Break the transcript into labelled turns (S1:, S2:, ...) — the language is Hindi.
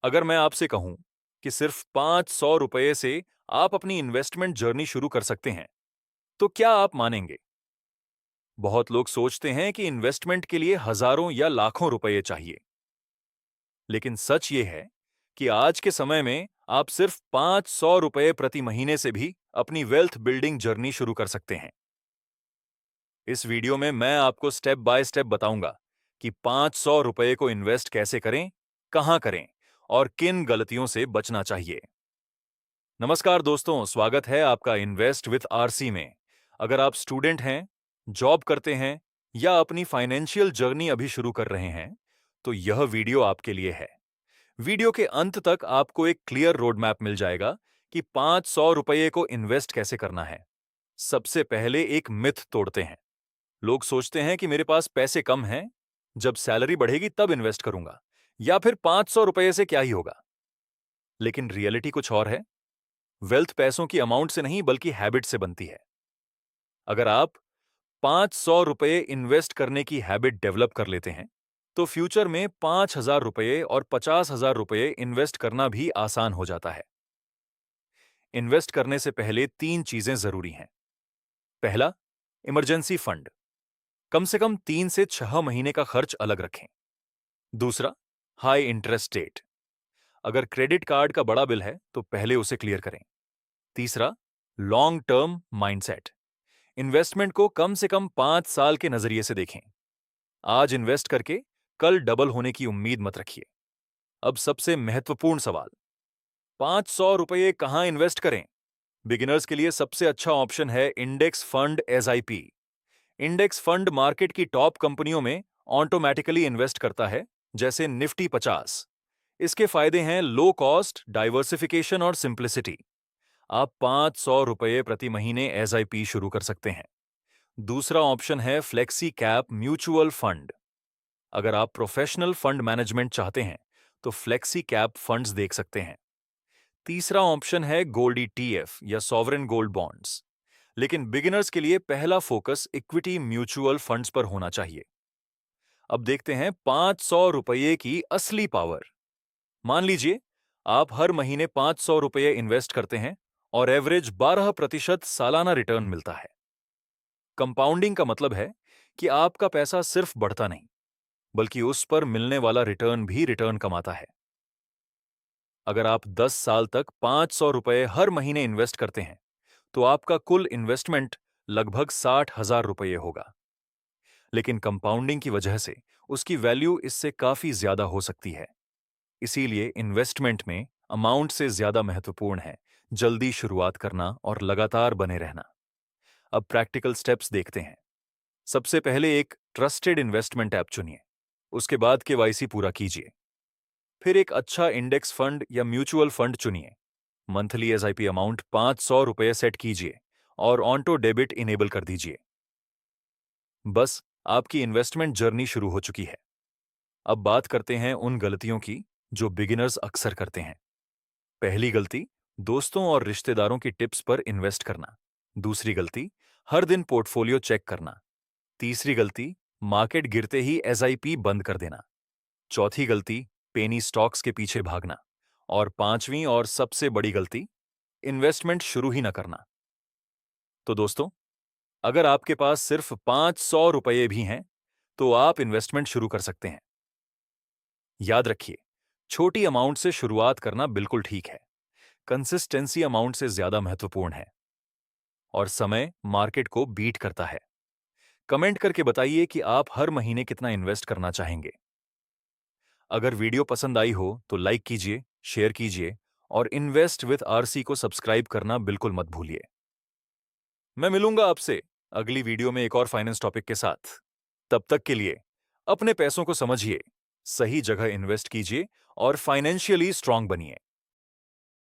S1: अगर मैं आपसे कहूं कि सिर्फ 500 रुपये से आप अपनी इन्वेस्टमेंट जर्नी शुरू कर सकते हैं, तो क्या आप मानेंगे? बहुत लोग सोचते हैं कि इन्वेस्टमेंट के लिए हजारों या लाखों रुपए चाहिए, लेकिन सच ये है कि आज के समय में आप सिर्फ 500 रुपये प्रति महीने से भी अपनी वेल्थ बिल्डिंग जर्नी शुरू कर सकते हैं। इस वीडियो में मैं आपको स्टेप बाय स्टेप बताऊंगा कि 500 रुपये को इन्वेस्ट कैसे करें, कहां करें और किन गलतियों से बचना चाहिए। नमस्कार दोस्तों, स्वागत है आपका इन्वेस्ट विथ आरसी में। अगर आप स्टूडेंट हैं, जॉब करते हैं या अपनी फाइनेंशियल जर्नी अभी शुरू कर रहे हैं, तो यह वीडियो आपके लिए है। वीडियो के अंत तक आपको एक क्लियर रोड मैप मिल जाएगा कि 500 रुपये को इन्वेस्ट कैसे करना है। सबसे पहले एक मिथ तोड़ते हैं। लोग सोचते हैं कि मेरे पास पैसे कम हैं, जब सैलरी बढ़ेगी तब इन्वेस्ट करूंगा, या फिर 500 रुपये से क्या ही होगा। लेकिन रियलिटी कुछ और है। वेल्थ पैसों की अमाउंट से नहीं बल्कि हैबिट से बनती है। अगर आप 500 रुपये इन्वेस्ट करने की हैबिट डेवलप कर लेते हैं, तो फ्यूचर में 5,000 रुपये और 50,000 रुपये इन्वेस्ट करना भी आसान हो जाता है। इन्वेस्ट करने से पहले 3 चीजें जरूरी हैं। पहला, इमरजेंसी फंड। कम से कम 3 से 6 महीने का खर्च अलग रखें। दूसरा, हाई इंटरेस्ट रेट। अगर क्रेडिट कार्ड का बड़ा बिल है तो पहले उसे क्लियर करें। तीसरा, लॉन्ग टर्म माइंडसेट। इन्वेस्टमेंट को कम से कम 5 साल के नजरिए से देखें। आज इन्वेस्ट करके कल डबल होने की उम्मीद मत रखिए। अब सबसे महत्वपूर्ण सवाल, 500 रुपये कहां इन्वेस्ट करें? बिगिनर्स के लिए सबसे अच्छा ऑप्शन है index fund SIP. Index fund market की टॉप कंपनियों में ऑटोमेटिकली इन्वेस्ट करता है, जैसे निफ्टी 50। इसके फायदे हैं लो कॉस्ट, डाइवर्सिफिकेशन और सिंप्लिसिटी। आप 500 रुपये प्रति महीने एसआईपी शुरू कर सकते हैं। दूसरा ऑप्शन है फ्लेक्सी कैप म्यूचुअल फंड। अगर आप प्रोफेशनल फंड मैनेजमेंट चाहते हैं तो फ्लेक्सी कैप फंड्स देख सकते हैं। तीसरा ऑप्शन है गोल्ड ईटीएफ या सॉवरेन गोल्ड बॉन्ड्स। लेकिन बिगिनर्स के लिए पहला फोकस इक्विटी म्यूचुअल फंड्स पर होना चाहिए। अब देखते हैं 500 रुपये की असली पावर। मान लीजिए आप हर महीने 500 रुपये इन्वेस्ट करते हैं और एवरेज 12% सालाना रिटर्न मिलता है। कंपाउंडिंग का मतलब है कि आपका पैसा सिर्फ बढ़ता नहीं, बल्कि उस पर मिलने वाला रिटर्न भी रिटर्न कमाता है। अगर आप 10 साल तक 500 रुपये हर महीने इन्वेस्ट करते हैं, तो आपका कुल इन्वेस्टमेंट लगभग 60,000 रुपये होगा। लेकिन कंपाउंडिंग की वजह से उसकी वैल्यू इससे काफी ज्यादा हो सकती है। इसीलिए इन्वेस्टमेंट में अमाउंट से ज्यादा महत्वपूर्ण है जल्दी शुरुआत करना और लगातार बने रहना। अब प्रैक्टिकल स्टेप्स देखते हैं। सबसे पहले एक ट्रस्टेड इन्वेस्टमेंट ऐप चुनिए। उसके बाद केवाईसी पूरा कीजिए। फिर एक अच्छा इंडेक्स फंड या म्यूचुअल फंड चुनिए। मंथली एसआईपी अमाउंट 500 रुपये सेट कीजिए और ऑटो डेबिट इनेबल कर दीजिए। बस, आपकी इन्वेस्टमेंट जर्नी शुरू हो चुकी है। अब बात करते हैं उन गलतियों की जो बिगिनर्स अक्सर करते हैं। पहली गलती, दोस्तों और रिश्तेदारों की टिप्स पर इन्वेस्ट करना। दूसरी गलती, हर दिन पोर्टफोलियो चेक करना। तीसरी गलती, मार्केट गिरते ही एसआईपी बंद कर देना। चौथी गलती, पेनी स्टॉक्स के पीछे भागना। और पांचवी और सबसे बड़ी गलती, इन्वेस्टमेंट शुरू ही न करना। तो दोस्तों, अगर आपके पास सिर्फ 500 रुपये भी हैं, तो आप इन्वेस्टमेंट शुरू कर सकते हैं। याद रखिए, छोटी अमाउंट से शुरुआत करना बिल्कुल ठीक है। कंसिस्टेंसी अमाउंट से ज्यादा महत्वपूर्ण है और समय मार्केट को बीट करता है। कमेंट करके बताइए कि आप हर महीने कितना इन्वेस्ट करना चाहेंगे। अगर वीडियो पसंद आई हो तो लाइक कीजिए, शेयर कीजिए और इन्वेस्ट विद आरसी को सब्सक्राइब करना बिल्कुल मत भूलिए। मैं मिलूंगा आपसे अगली वीडियो में एक और फाइनेंस टॉपिक के साथ। तब तक के लिए अपने पैसों को समझिए, सही जगह इन्वेस्ट कीजिए और फाइनेंशियली स्ट्रांग बनिए।